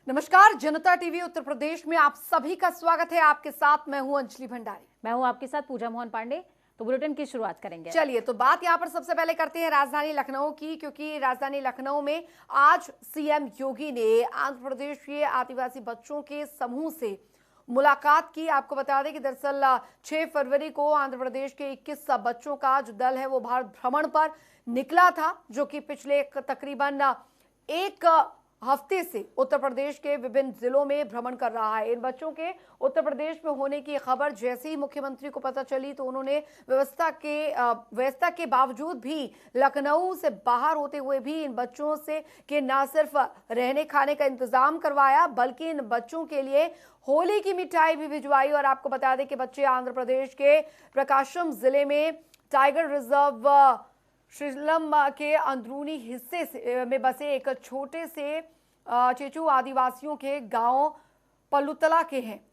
नमस्कार, जनता टीवी उत्तर प्रदेश में आप सभी का स्वागत है। आपके साथ मैं हूं अंजलि भंडारी। मैं हूं आपके साथ पूजा मोहन पांडे। तो बुलेटिन की शुरुआत करेंगे। चलिए, तो बात यहां पर सबसे पहले करते हैं राजधानी लखनऊ की, क्योंकि राजधानी लखनऊ में आज सीएम योगी ने आंध्र प्रदेश के आदिवासी बच्चों के समूह से मुलाकात की। आपको बता दें कि दरअसल 6 फरवरी को आंध्र प्रदेश के 21 बच्चों का जो दल है वो भारत भ्रमण पर निकला था, जो कि पिछले तकरीबन एक हफ्ते से उत्तर प्रदेश के विभिन्न जिलों में भ्रमण कर रहा है। इन बच्चों के उत्तर प्रदेश में होने की खबर जैसे ही मुख्यमंत्री को पता चली तो उन्होंने व्यवस्था के बावजूद भी लखनऊ से बाहर होते हुए भी इन बच्चों से के न सिर्फ रहने खाने का इंतजाम करवाया, बल्कि इन बच्चों के लिए होली की मिठाई भी भिजवाई। और आपको बता दें कि बच्चे आंध्र प्रदेश के प्रकाशम जिले में टाइगर रिजर्व श्रीलम के अंदरूनी हिस्से में बसे एक छोटे से चेचू आदिवासियों के गांव पल्लुतला के हैं।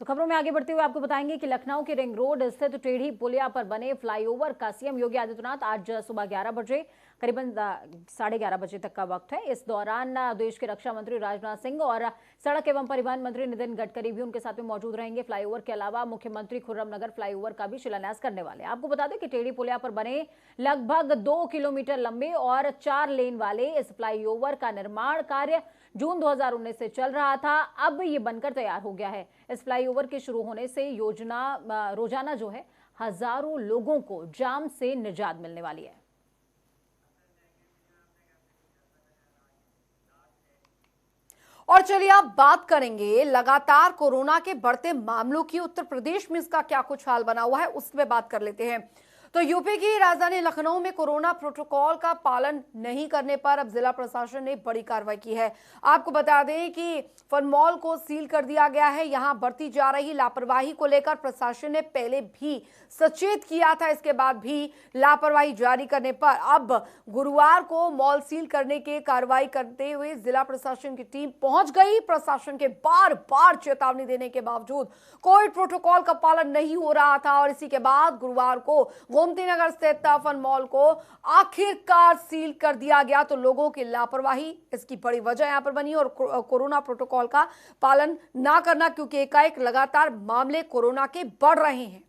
तो खबरों में आगे बढ़ते हुए आपको बताएंगे कि लखनऊ के रिंग रोड स्थित टेढ़ी पुलिया पर बने फ्लाईओवर का सीएम योगी आदित्यनाथ आज सुबह 11 बजे करीबन 11:30 बजे तक का वक्त है। इस दौरान देश के रक्षा मंत्री राजनाथ सिंह और सड़क एवं परिवहन मंत्री नितिन गडकरी भी उनके साथ में मौजूद रहेंगे। फ्लाईओवर के अलावा मुख्यमंत्री खुर्रमनगर फ्लाईओवर का भी शिलान्यास करने वाले हैं। आपको बता दें कि टेढ़ी पुलिया पर बने लगभग 2 किलोमीटर लंबे और 4 लेन वाले इस फ्लाईओवर का निर्माण कार्य जून 2019 से चल रहा था। अब ये बनकर तैयार हो गया है। इस फ्लाईओवर के शुरू होने से रोजाना जो है हजारों लोगों को जाम से निजात मिलने वाली है। और चलिए आप बात करेंगे लगातार कोरोना के बढ़ते मामलों की। उत्तर प्रदेश में इसका क्या कुछ हाल बना हुआ है उसमें बात कर लेते हैं। तो यूपी की राजधानी लखनऊ में कोरोना प्रोटोकॉल का पालन नहीं करने पर अब जिला प्रशासन ने बड़ी कार्रवाई की है। आपको बता दें कि फन मॉल को सील कर दिया गया है। यहां बरती जा रही लापरवाही को लेकर प्रशासन ने पहले भी सचेत किया था, इसके बाद भी लापरवाही जारी करने पर अब गुरुवार को मॉल सील करने की कार्रवाई करते हुए जिला प्रशासन की टीम पहुंच गई। प्रशासन के बार बार चेतावनी देने के बावजूद कोविड प्रोटोकॉल का पालन नहीं हो रहा था और इसी के बाद गुरुवार को गोमती नगर स्थित फन मॉल को आखिरकार सील कर दिया गया। तो लोगों की लापरवाही इसकी बड़ी वजह यहां पर बनी और कोरोना प्रोटोकॉल का पालन ना करना, क्योंकि एकाएक लगातार मामले कोरोना के बढ़ रहे हैं।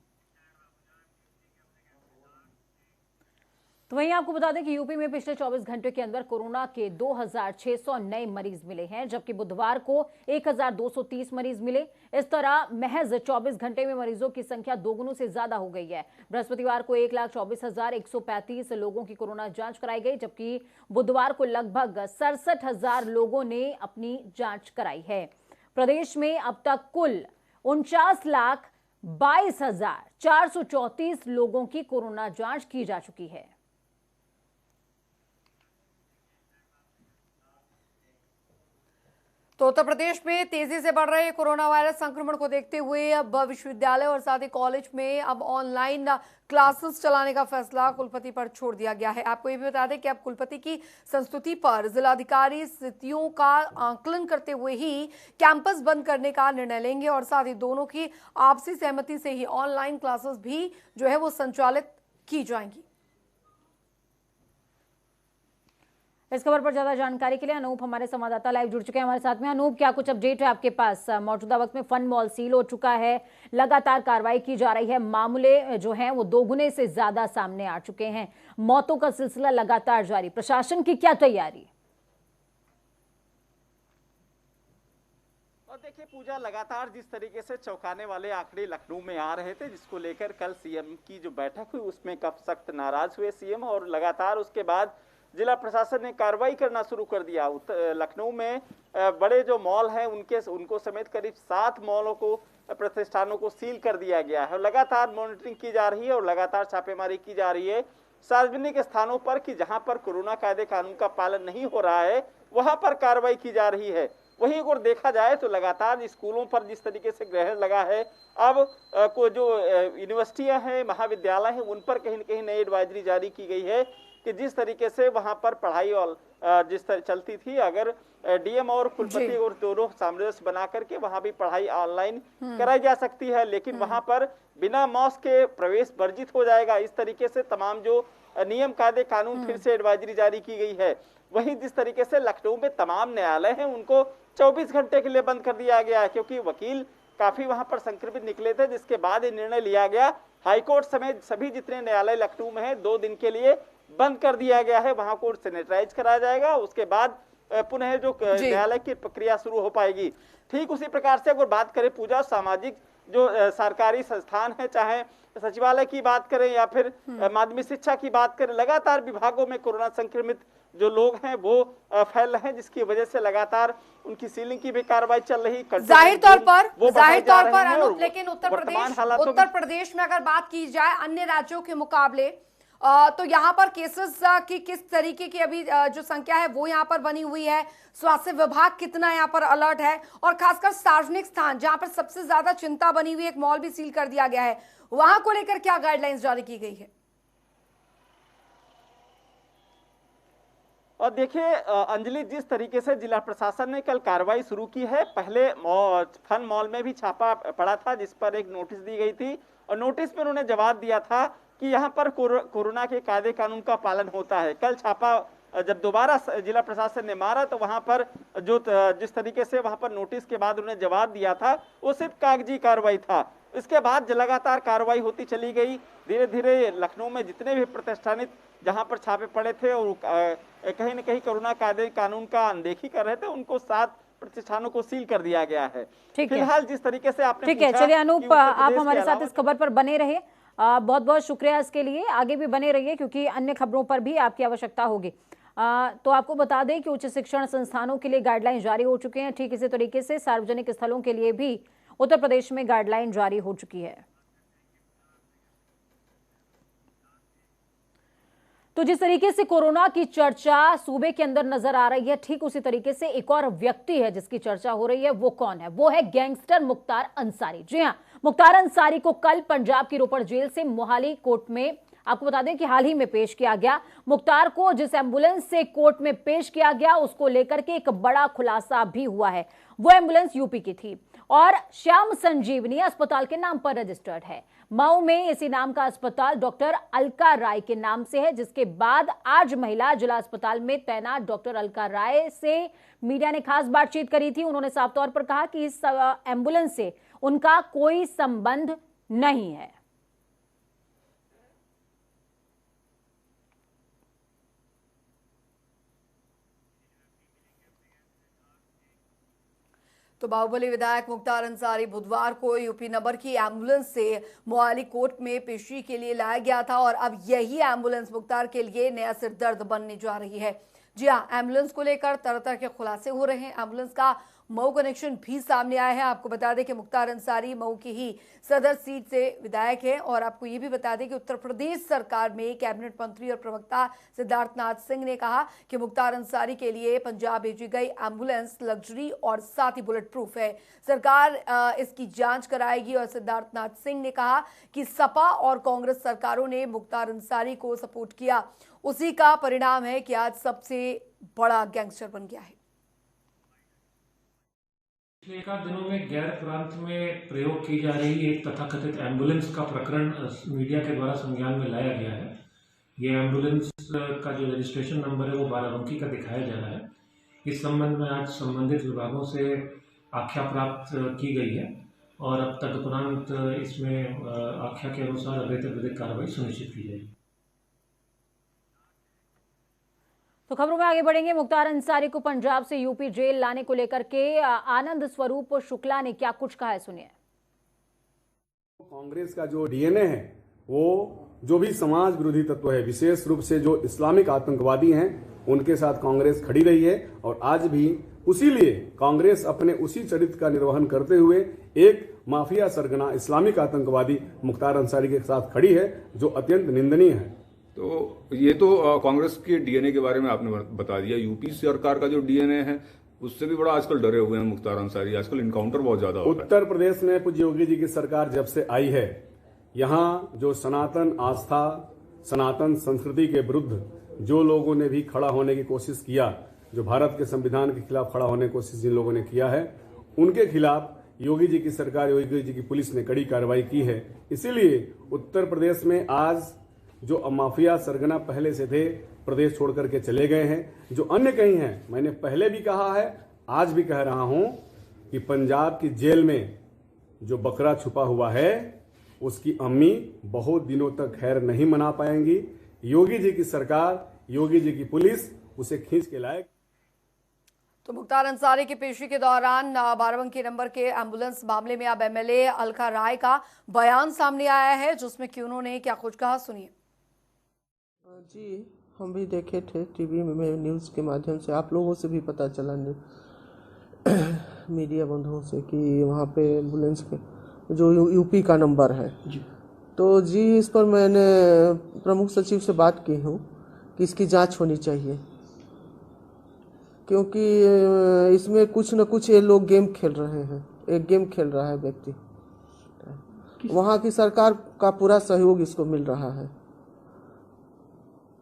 तो वहीं आपको बता दें कि यूपी में पिछले 24 घंटे के अंदर कोरोना के 2600 नए मरीज मिले हैं, जबकि बुधवार को 1230 मरीज मिले। इस तरह महज 24 घंटे में मरीजों की संख्या दोगुनी से ज्यादा हो गई है। बृहस्पतिवार को 1,24,135 लोगों की कोरोना जांच कराई गई, जबकि बुधवार को लगभग 67,000 लोगों ने अपनी जांच कराई है। प्रदेश में अब तक कुल 49,22,434 लोगों की कोरोना जांच की जा चुकी है। तो उत्तर प्रदेश में तेजी से बढ़ रहे कोरोना वायरस संक्रमण को देखते हुए अब विश्वविद्यालय और साथ ही कॉलेज में अब ऑनलाइन क्लासेस चलाने का फैसला कुलपति पर छोड़ दिया गया है। आपको ये भी बता दें कि अब कुलपति की संस्तुति पर जिलाधिकारी स्थितियों का आकलन करते हुए ही कैंपस बंद करने का निर्णय लेंगे और साथ ही दोनों की आपसी सहमति से ही ऑनलाइन क्लासेस भी जो है वो संचालित की जाएंगी। इस खबर पर ज्यादा जानकारी के लिए अनूप हमारे संवाददाता लाइव जुड़ चुके हैं हमारे साथ में। अनूप, क्या कुछ अपडेट है आपके पास? मौजूदा वक्त में फन मॉल सील हो चुका है, लगातार कार्रवाई की जा रही है, मामले जो हैं वो दोगुने से ज्यादा सामने आ चुके हैं, मौतों का सिलसिला लगातार जारी, प्रशासन की क्या तैयारी? और देखिए पूजा, लगातार जिस तरीके से चौंकाने वाले आंकड़े लखनऊ में आ रहे थे, जिसको लेकर कल सीएम की जो बैठक हुई उसमें काफी सख्त नाराज हुए सीएम और लगातार उसके बाद जिला प्रशासन ने कार्रवाई करना शुरू कर दिया। लखनऊ में बड़े जो मॉल हैं उनको समेत करीब 7 मॉलों को, प्रतिष्ठानों को सील कर दिया गया है। लगातार मॉनिटरिंग की जा रही है और लगातार छापेमारी की जा रही है सार्वजनिक स्थानों पर कि जहां पर कोरोना कायदे कानून का पालन नहीं हो रहा है वहां पर कार्रवाई की जा रही है। वहीं अगर देखा जाए तो लगातार स्कूलों पर जिस तरीके से ग्रहण लगा है, अब को जो यूनिवर्सिटियां हैं, महाविद्यालय हैं, उन पर कहीं न कहीं नई एडवाइजरी जारी की गई है कि जिस तरीके से वहां पर पढ़ाई और जिस तरह चलती थी, अगर डीएम और कुलपति और दोनों सामंजस्य बना करके वहां भी पढ़ाई ऑनलाइन कराई जा सकती है, लेकिन वहां पर बिना मास्क के प्रवेश वर्जित हो जाएगा। इस तरीके से तमाम जो नियम कायदे कानून फिर से एडवाइजरी जारी की गई है। वहीं जिस तरीके से लखनऊ में तमाम न्यायालय हैं उनको 24 घंटे के लिए बंद कर दिया गया है, क्योंकि वकील काफी वहां पर संक्रमित निकले थे, जिसके बाद ये निर्णय लिया गया। हाईकोर्ट समेत सभी जितने न्यायालय लखनऊ में है 2 दिन के लिए बंद कर दिया गया है। वहां कोर्ट सैनिटाइज कराया जाएगा, उसके बाद पुनः जो न्यायालय की प्रक्रिया शुरू हो पाएगी। ठीक उसी प्रकार से अगर बात करें पूजा, सामाजिक जो सरकारी संस्थान है, चाहे सचिवालय की बात करें या फिर माध्यमिक शिक्षा की बात करें, लगातार विभागों में कोरोना संक्रमित जो लोग हैं वो फैल रहे हैं, जिसकी वजह से लगातार उनकी सीलिंग की भी कार्रवाई चल रही। जाहिर तौर पर अनूप, लेकिन उत्तर प्रदेश में अगर बात की जाए अन्य राज्यों के मुकाबले तो यहाँ पर केसेस की किस तरीके की अभी जो संख्या है वो यहाँ पर बनी हुई है, स्वास्थ्य विभाग कितना यहाँ पर अलर्ट है, और खासकर सार्वजनिक स्थान जहाँ पर सबसे ज्यादा चिंता बनी हुई है, एक मॉल भी सील कर दिया गया है, वहां को लेकर क्या गाइडलाइंस जारी की गई है? और देखिए अंजलि, जिस तरीके से जिला प्रशासन ने कल कार्रवाई शुरू की है, पहले फन मॉल में भी छापा पड़ा था जिस पर एक नोटिस दी गई थी, और नोटिस में उन्होंने जवाब दिया था कि यहाँ पर कोरोना के कायदे कानून का पालन होता है। कल छापा जब दोबारा जिला प्रशासन ने मारा तो वहां पर जो जिस तरीके से वहां पर नोटिस के बाद उन्होंने जवाब दिया था वो सिर्फ कागजी कार्रवाई था। इसके बाद लगातार कार्रवाई होती चली गई। धीरे धीरे लखनऊ में जितने भी प्रतिष्ठानित जहां पर छापे पड़े थे और कहीं न कहीं कोरोना कायदे कानून का अनदेखी कर रहे थे, उनको 7 प्रतिष्ठानों को सील कर दिया गया है। फिलहाल जिस तरीके से आपने ठीक है, चलिए अनूप, आप हमारे साथ इस खबर पर बने रहे, बहुत बहुत शुक्रिया इसके लिए, आगे भी बने रहिए क्योंकि अन्य खबरों पर भी आपकी आवश्यकता होगी। तो आपको बता दें कि उच्च शिक्षण संस्थानों के लिए गाइडलाइन जारी हो चुके हैं। ठीक इसी तरीके से सार्वजनिक स्थलों के लिए भी उत्तर प्रदेश में गाइडलाइन जारी हो चुकी है। तो जिस तरीके से कोरोना की चर्चा सूबे के अंदर नजर आ रही है, ठीक उसी तरीके से एक और व्यक्ति है जिसकी चर्चा हो रही है। वो कौन है? वो है गैंगस्टर मुख्तार अंसारी। जी हां, मुख्तार अंसारी को कल पंजाब की रोपड़ जेल से मोहाली कोर्ट में, आपको बता दें कि हाल ही में पेश किया गया। मुख्तार को जिस एम्बुलेंस से कोर्ट में पेश किया गया उसको लेकर के एक बड़ा खुलासा भी हुआ है। वो एम्बुलेंस यूपी की थी और श्याम संजीवनी अस्पताल के नाम पर रजिस्टर्ड है। मऊ में इसी नाम का अस्पताल डॉक्टर अलका राय के नाम से है, जिसके बाद आज महिला जिला अस्पताल में तैनात डॉक्टर अलका राय से मीडिया ने खास बातचीत करी थी। उन्होंने साफ तौर पर कहा कि इस एम्बुलेंस से उनका कोई संबंध नहीं है। तो बाहुबली विधायक मुख्तार अंसारी बुधवार को यूपी नंबर की एम्बुलेंस से मोहाली कोर्ट में पेशी के लिए लाया गया था और अब यही एम्बुलेंस मुख्तार के लिए नया सिरदर्द बनने जा रही है। जी हाँ, एम्बुलेंस को लेकर तरह तरह के खुलासे हो रहे हैं। एम्बुलेंस का मऊ कनेक्शन भी सामने आया है। आपको बता दें कि मुख्तार अंसारी मऊ की ही सदर सीट से विधायक है और आपको ये भी बता दें कि उत्तर प्रदेश सरकार में कैबिनेट मंत्री और प्रवक्ता सिद्धार्थनाथ सिंह ने कहा कि मुख्तार अंसारी के लिए पंजाब भेजी गई एम्बुलेंस लग्जरी और साथ ही बुलेट प्रूफ है। सरकार इसकी जांच कराएगी और सिद्धार्थनाथ सिंह ने कहा कि सपा और कांग्रेस सरकारों ने मुख्तार अंसारी को सपोर्ट किया, उसी का परिणाम है कि आज सबसे बड़ा गैंगस्टर बन गया है। पिछले एक आध दिनों में गैर प्रांत में प्रयोग की जा रही एक तथाकथित एम्बुलेंस का प्रकरण मीडिया के द्वारा संज्ञान में लाया गया है। ये एम्बुलेंस का जो रजिस्ट्रेशन नंबर है वो बाराबंकी का दिखाया जा रहा है। इस संबंध में आज संबंधित विभागों से आख्या प्राप्त की गई है और अब तदुपरांत इसमें आख्या के अनुसार अग्रिम विधिक कार्रवाई सुनिश्चित की जाएगी। तो खबरों में आगे बढ़ेंगे। मुख्तार अंसारी को पंजाब से यूपी जेल लाने को लेकर के आनंद स्वरूप शुक्ला ने क्या कुछ कहा है, सुनिए। कांग्रेस का जो डीएनए है वो जो भी समाज विरोधी तत्व है, विशेष रूप से जो इस्लामिक आतंकवादी हैं, उनके साथ कांग्रेस खड़ी रही है और आज भी उसी लिए कांग्रेस अपने उसी चरित्र का निर्वहन करते हुए एक माफिया सरगना इस्लामिक आतंकवादी मुख्तार अंसारी के साथ खड़ी है, जो अत्यंत निंदनीय है। तो ये तो कांग्रेस के डीएनए के बारे में आपने बता दिया। यूपी सरकार का जो डीएनए है उससे भी बड़ा आजकल डरे हुए हैं मुख्तार अंसारी। आजकल इनकाउंटर बहुत ज्यादा होता है। उत्तर प्रदेश में पूज्य योगी जी की सरकार जब से आई है, यहाँ जो सनातन आस्था, सनातन संस्कृति के विरुद्ध जो लोगों ने भी खड़ा होने की कोशिश किया, जो भारत के संविधान के खिलाफ खड़ा होने की कोशिश जिन लोगों ने किया है, उनके खिलाफ योगी जी की सरकार, योगी जी की पुलिस ने कड़ी कार्रवाई की है। इसीलिए उत्तर प्रदेश में आज जो माफिया सरगना पहले से थे, प्रदेश छोड़ करके चले गए हैं। जो अन्य कहीं हैं, मैंने पहले भी कहा है, आज भी कह रहा हूं कि पंजाब की जेल में जो बकरा छुपा हुआ है, उसकी अम्मी बहुत दिनों तक खैर नहीं मना पाएंगी। योगी जी की सरकार, योगी जी की पुलिस उसे खींच के लाएगी। तो मुख्तार अंसारी की पेशी के दौरान 12 नंबर के एम्बुलेंस मामले में अब एमएलए अलका राय का बयान सामने आया है, जिसमें कि उन्होंने क्या कुछ कहा, सुनिए। जी, हम भी देखे थे टीवी में, न्यूज़ के माध्यम से, आप लोगों से भी पता चला, मीडिया बंधुओं से, कि वहाँ पे एम्बुलेंस के जो यूपी का नंबर है जी। तो जी, इस पर मैंने प्रमुख सचिव से बात की हूँ कि इसकी जांच होनी चाहिए, क्योंकि इसमें कुछ न कुछ ये लोग गेम खेल रहे हैं। एक गेम खेल रहा है व्यक्ति, वहाँ की सरकार का पूरा सहयोग इसको मिल रहा है।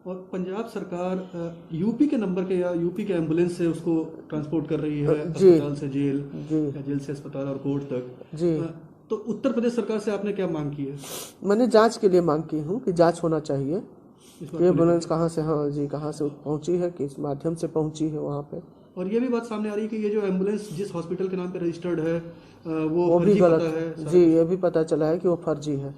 और पंजाब सरकार यूपी के नंबर के या यूपी के एम्बुलेंस से उसको ट्रांसपोर्ट कर रही है अस्पताल से जेल, या जेल से अस्पताल और कोर्ट तक जी। तो उत्तर प्रदेश सरकार से आपने क्या मांग की है? मैंने जांच के लिए मांग की हूँ कि जांच होना चाहिए, ये एम्बुलेंस कहाँ से, हाँ जी, कहाँ से पहुँची है, किस माध्यम से पहुँची है वहाँ पे। और ये भी बात सामने आ रही है कि ये जो एम्बुलेंस जिस हॉस्पिटल के नाम पे रजिस्टर्ड है वो भी गलत है जी। ये भी पता चला है कि वो फर्जी है।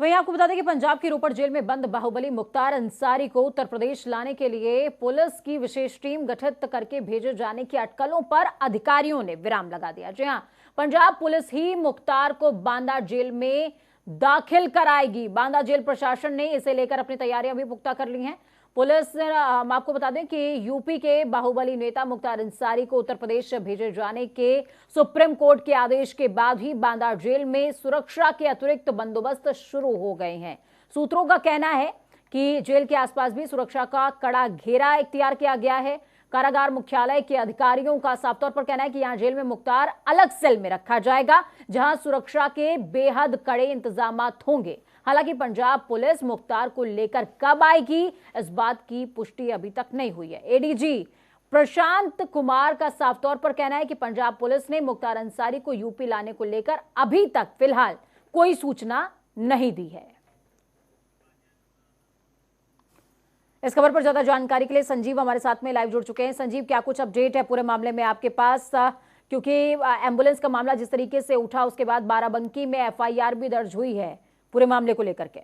तो वहीं आपको बता दें कि पंजाब की रोपड़ जेल में बंद बाहुबली मुख्तार अंसारी को उत्तर प्रदेश लाने के लिए पुलिस की विशेष टीम गठित करके भेजे जाने की अटकलों पर अधिकारियों ने विराम लगा दिया। जी हां, पंजाब पुलिस ही मुख्तार को बांदा जेल में दाखिल कराएगी। बांदा जेल प्रशासन ने इसे लेकर अपनी तैयारियां भी पुख्ता कर ली हैं। पुलिस, हम आपको बता दें कि यूपी के बाहुबली नेता मुख्तार अंसारी को उत्तर प्रदेश भेजे जाने के सुप्रीम कोर्ट के आदेश के बाद ही बांदा जेल में सुरक्षा के अतिरिक्त बंदोबस्त शुरू हो गए हैं। सूत्रों का कहना है कि जेल के आसपास भी सुरक्षा का कड़ा घेरा इख्तियार किया गया है। कारागार मुख्यालय के अधिकारियों का साफ तौर पर कहना है कि यहां जेल में मुख्तार अलग सेल में रखा जाएगा, जहां सुरक्षा के बेहद कड़े इंतजाम होंगे। हालांकि पंजाब पुलिस मुख्तार को लेकर कब आएगी, इस बात की पुष्टि अभी तक नहीं हुई है। एडीजी प्रशांत कुमार का साफ तौर पर कहना है कि पंजाब पुलिस ने मुख्तार अंसारी को यूपी लाने को लेकर अभी तक फिलहाल कोई सूचना नहीं दी है। इस खबर पर ज्यादा जानकारी के लिए संजीव हमारे साथ में लाइव जुड़ चुके हैं। संजीव, क्या कुछ अपडेट है पूरे मामले में आपके पास, क्योंकि एम्बुलेंस का मामला जिस तरीके से उठा उसके बाद बाराबंकी में एफआईआर भी दर्ज हुई है पूरे मामले को लेकर के?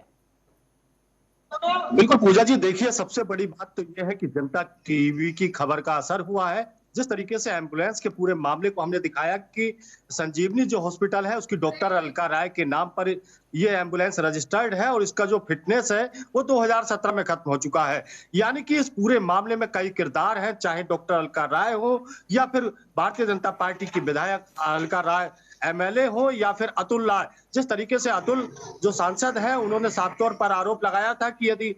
बिल्कुल पूजा जी, देखिए सबसे बड़ी बात तो यह है कि जनता टीवी की खबर का असर हुआ है। जिस तरीके से एम्बुलेंस के पूरे मामले को हमने दिखाया कि संजीवनी जो हॉस्पिटल है उसकी डॉक्टर अलका राय के नाम पर ये एम्बुलेंस रजिस्टर्ड है और इसका जो फिटनेस है वो 2017 में खत्म हो चुका है। यानी कि इस पूरे मामले में कई किरदार हैं, चाहे डॉक्टर अलका राय हो या फिर भारतीय जनता पार्टी की विधायक अलका राय एमएलए हो या फिर अतुल राय। जिस तरीके से अतुल जो सांसद हैं उन्होंने साफ तौर पर आरोप लगाया था कि यदि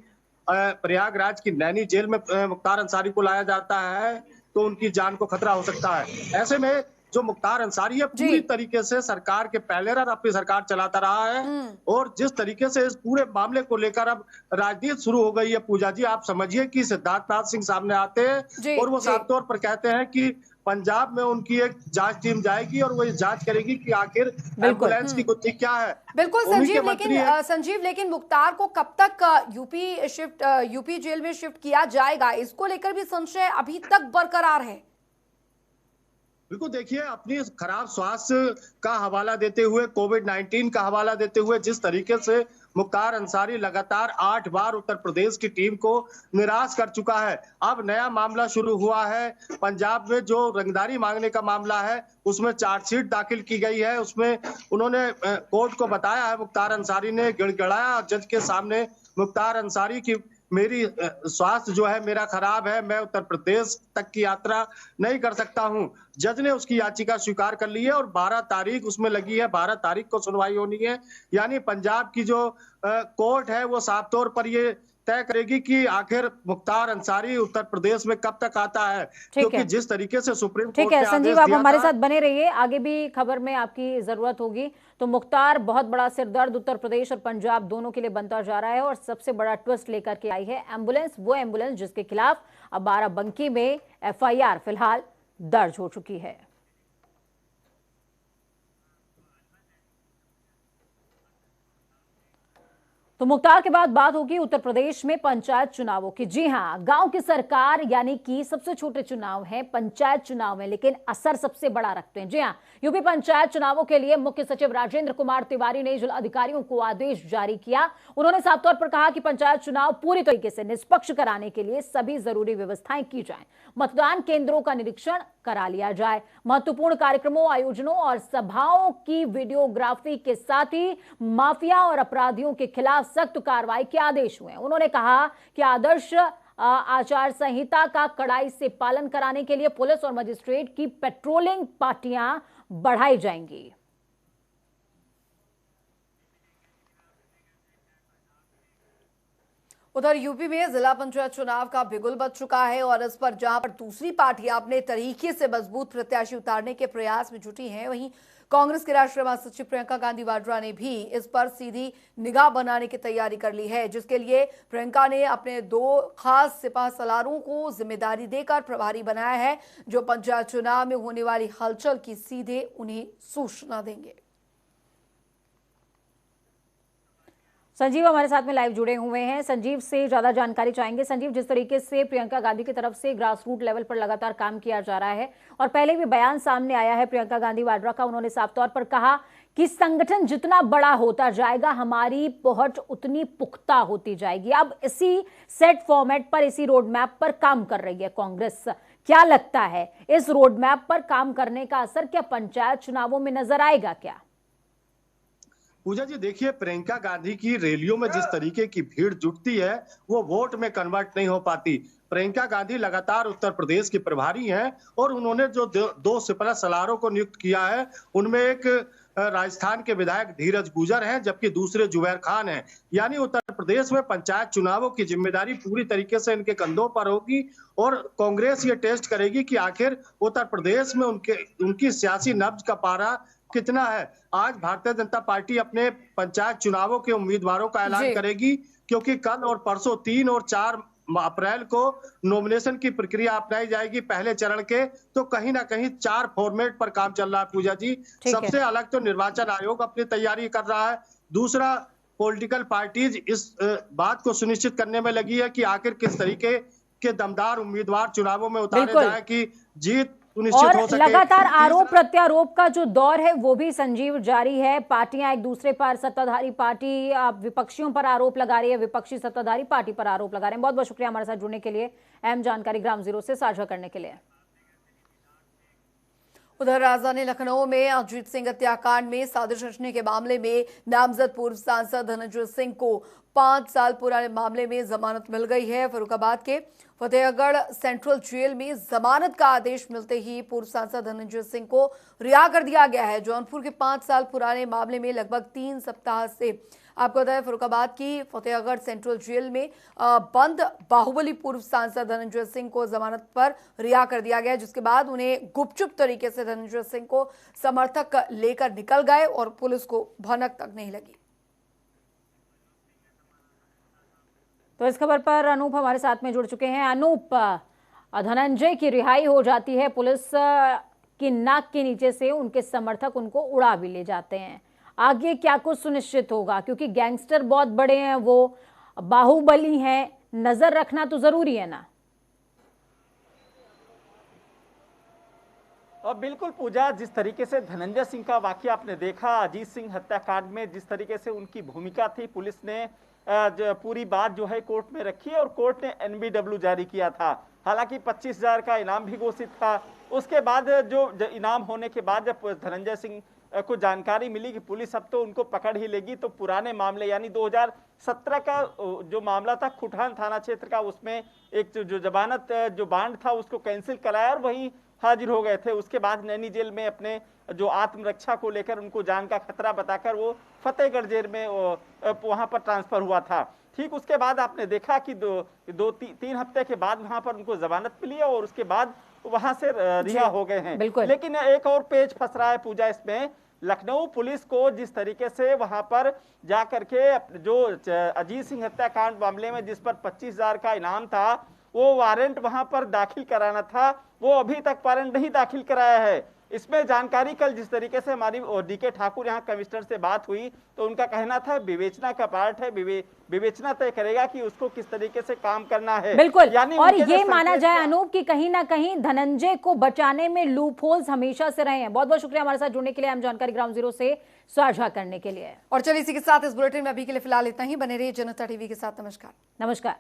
प्रयागराज की नैनी जेल में मुख्तार अंसारी को लाया जाता है तो उनकी जान को खतरा हो सकता है। ऐसे में जो मुख्तार अंसारी है पूरी तरीके से सरकार के पहलेदार अपनी सरकार चलाता रहा है और जिस तरीके से इस पूरे मामले को लेकर अब राजनीति शुरू हो गई है पूजा जी, आप समझिए कि सिद्धार्थनाथ सिंह सामने आते हैं और वो साफ तौर पर कहते हैं कि पंजाब में उनकी एक जांच टीम जाएगी और वो ये जांच करेगी कि आखिर एम्बुलेंस की गुत्थी क्या है। बिल्कुल संजीव, लेकिन मुख्तार को कब तक यूपी जेल में शिफ्ट किया जाएगा, इसको लेकर भी संशय अभी तक बरकरार है। बिल्कुल, देखिए अपनी खराब स्वास्थ्य का हवाला देते हुए, कोविड-19 का हवाला देते हुए जिस तरीके से मुख्तार अंसारी लगातार 8 बार उत्तर प्रदेश की टीम को निराश कर चुका है। अब नया मामला शुरू हुआ है पंजाब में, जो रंगदारी मांगने का मामला है उसमें चार्जशीट दाखिल की गई है। उसमें उन्होंने कोर्ट को बताया है, मुख्तार अंसारी ने गिड़गिड़ाया जज के सामने, मुख्तार अंसारी की मेरी स्वास्थ्य जो है मेरा खराब है, मैं उत्तर प्रदेश तक की यात्रा नहीं कर सकता हूं। जज ने उसकी याचिका स्वीकार कर ली है और 12 तारीख उसमें लगी है, 12 तारीख को सुनवाई होनी है। यानी पंजाब की जो कोर्ट है वो साफ तौर पर ये तय करेगी कि आखिर मुख्तार अंसारी उत्तर प्रदेश में कब तक आता है, क्योंकि जिस तरीके से सुप्रीम कोर्ट ने आदेश दिया था। संजीव, आप हमारे साथ बने रहिए, आगे भी खबर में आपकी जरूरत होगी। तो मुख्तार, बहुत बड़ा सिरदर्द उत्तर प्रदेश और पंजाब दोनों के लिए बनता जा रहा है और सबसे बड़ा ट्विस्ट लेकर के आई है एम्बुलेंस, वो एम्बुलेंस जिसके खिलाफ अब बाराबंकी में FIR फिलहाल दर्ज हो चुकी है। तो मुख्तार के बाद बात होगी उत्तर प्रदेश में पंचायत चुनावों की। जी हां, गांव की सरकार यानी कि सबसे छोटे चुनाव हैं, पंचायत चुनाव है, लेकिन असर सबसे बड़ा रखते हैं। जी हां, यूपी पंचायत चुनावों के लिए मुख्य सचिव राजेंद्र कुमार तिवारी ने जिलाधिकारियों को आदेश जारी किया। उन्होंने साफ तौर पर कहा कि पंचायत चुनाव पूरी तरीके से निष्पक्ष कराने के लिए सभी जरूरी व्यवस्थाएं की जाएं, मतदान केंद्रों का निरीक्षण करा लिया जाए, महत्वपूर्ण कार्यक्रमों, आयोजनों और सभाओं की वीडियोग्राफी के साथ ही माफिया और अपराधियों के खिलाफ सख्त कार्रवाई के आदेश हुए। उन्होंने कहा कि आदर्श आचार संहिता का कड़ाई से पालन कराने के लिए पुलिस और मजिस्ट्रेट की पेट्रोलिंग पार्टियां बढ़ाई जाएंगी। उधर यूपी में जिला पंचायत चुनाव का बिगुल बज चुका है और इस पर जहां पर दूसरी पार्टियां अपने तरीके से मजबूत प्रत्याशी उतारने के प्रयास में जुटी हैं, वहीं कांग्रेस के राष्ट्रीय महासचिव प्रियंका गांधी वाड्रा ने भी इस पर सीधी निगाह बनाने की तैयारी कर ली है, जिसके लिए प्रियंका ने अपने 2 खास सिपह सलारों को जिम्मेदारी देकर प्रभारी बनाया है, जो पंचायत चुनाव में होने वाली हलचल की सीधे उन्हें सूचना देंगे। संजीव हमारे साथ में लाइव जुड़े हुए हैं, संजीव से ज्यादा जानकारी चाहेंगे। संजीव, जिस तरीके से प्रियंका गांधी की तरफ से ग्रास रूट लेवल पर लगातार काम किया जा रहा है और पहले भी बयान सामने आया है प्रियंका गांधी वाड्रा का, उन्होंने साफ तौर पर कहा कि संगठन जितना बड़ा होता जाएगा हमारी पहुंच उतनी पुख्ता होती जाएगी। अब इसी सेट फॉर्मेट पर, इसी रोड मैप पर काम कर रही है कांग्रेस। क्या लगता है इस रोड मैप पर काम करने का असर क्या पंचायत चुनावों में नजर आएगा क्या? पूजा जी, देखिए, प्रियंका गांधी की रैलियों में जिस तरीके की भीड़ जुटती है वो वोट में कन्वर्ट नहीं हो पाती। प्रियंका गांधी लगातार उत्तर प्रदेश की प्रभारी हैं और उन्होंने जो 2 सिपह सलारों को नियुक्त किया है उनमें एक राजस्थान के विधायक धीरज गुजर हैं, जबकि दूसरे जुबैर खान हैं। यानी उत्तर प्रदेश में पंचायत चुनावों की जिम्मेदारी पूरी तरीके से इनके कंधों पर होगी और कांग्रेस ये टेस्ट करेगी कि आखिर उत्तर प्रदेश में उनकी सियासी नब्ज का पारा कितना है। आज भारतीय जनता पार्टी अपने पंचायत चुनावों के उम्मीदवारों का ऐलान करेगी, क्योंकि कल और परसों 3 और 4 अप्रैल को नॉमिनेशन की प्रक्रिया अपनाई जाएगी पहले चरण के। तो कहीं ना कहीं 4 फॉर्मेट पर काम चल रहा है पूजा जी। सबसे अलग तो निर्वाचन आयोग अपनी तैयारी कर रहा है, दूसरा पॉलिटिकल पार्टीज इस बात को सुनिश्चित करने में लगी है कि आखिर किस तरीके के दमदार उम्मीदवार चुनावों में उतारे जाए कि जीत और लगातार आरोप प्रत्यारोप का जो दौर है वो भी संजीव जारी है। पार्टियां एक दूसरे पर, सत्ताधारी पार्टी विपक्षियों पर आरोप लगा रही है, विपक्षी सत्ताधारी पार्टी पर आरोप लगा रहे हैं। बहुत बहुत शुक्रिया हमारे साथ जुड़ने के लिए, अहम जानकारी ग्राम जीरो से साझा करने के लिए। उधर राजधानी लखनऊ में अजीत सिंह हत्याकांड में साजिश रचने के मामले में नामजद पूर्व सांसद धनंजय सिंह को 5 साल पुराने मामले में जमानत मिल गई है। फर्रुखाबाद के फतेहगढ़ सेंट्रल जेल में जमानत का आदेश मिलते ही पूर्व सांसद धनंजय सिंह को रिहा कर दिया गया है। जौनपुर के 5 साल पुराने मामले में लगभग 3 सप्ताह से आपको बताया फर्रुखाबाद की फतेहगढ़ सेंट्रल जेल में बंद बाहुबली पूर्व सांसद धनंजय सिंह को जमानत पर रिहा कर दिया गया, जिसके बाद उन्हें गुपचुप तरीके से धनंजय सिंह को समर्थक लेकर निकल गए और पुलिस को भनक तक नहीं लगी। तो इस खबर पर अनूप हमारे साथ में जुड़ चुके हैं। अनूप, धनंजय की रिहाई हो जाती है, पुलिस की नाक के नीचे से उनके समर्थक उनको उड़ा भी ले जाते हैं। आगे क्या कुछ सुनिश्चित होगा, क्योंकि गैंगस्टर बहुत बड़े हैं, वो बाहुबली हैं, नजर रखना तो जरूरी है ना? और बिल्कुल पूजा, जिस तरीके से धनंजय सिंह का वाकया आपने देखा, अजीत सिंह हत्याकांड में जिस तरीके से उनकी भूमिका थी, पुलिस ने पूरी बात जो है कोर्ट में रखी और कोर्ट ने NBW जारी किया था। हालांकि 25,000 का इनाम भी घोषित था। उसके बाद जो इनाम होने के बाद जब धनंजय सिंह को जानकारी मिली कि पुलिस अब तो उनको पकड़ ही लेगी, तो पुराने मामले यानी 2017 का जो मामला था खुटान थाना क्षेत्र का, उसमें एक जो जमानत जो बांड था उसको कैंसिल कराया और वहीं हाजिर हो गए थे। उसके बाद नैनी जेल में अपने जो आत्मरक्षा को लेकर उनको जान का खतरा बताकर वो फतेहगढ़ जेल में वहां पर ट्रांसफर हुआ था। ठीक उसके बाद आपने देखा कि तीन हफ्ते के बाद वहां पर उनको जमानत मिली है और उसके बाद वहां से रिहा हो गए हैं। लेकिन एक और पेच फंस रहा है पूजा इसमें, लखनऊ पुलिस को जिस तरीके से वहां पर जाकर के जो अजीत सिंह हत्याकांड मामले में जिस पर 25,000 का इनाम था वो वारंट वहां पर दाखिल कराना था, वो अभी तक वारंट नहीं दाखिल कराया है। इसमें जानकारी कल जिस तरीके से हमारी डीके ठाकुर यहाँ कमिश्नर से बात हुई तो उनका कहना था विवेचना का पार्ट है, विवेचना तय करेगा कि उसको किस तरीके से काम करना है। बिल्कुल, यानी और ये माना जाए अनूप कि कहीं ना कहीं धनंजय को बचाने में लूप होल्स हमेशा से रहे हैं। बहुत बहुत शुक्रिया हमारे साथ जुड़ने के लिए, हम जानकारी ग्राउंड जीरो से साझा करने के लिए। और चलिए इसी के साथ इस बुलेटिन में अभी के लिए फिलहाल इतना ही। बने रहिए जनता टीवी के साथ। नमस्कार।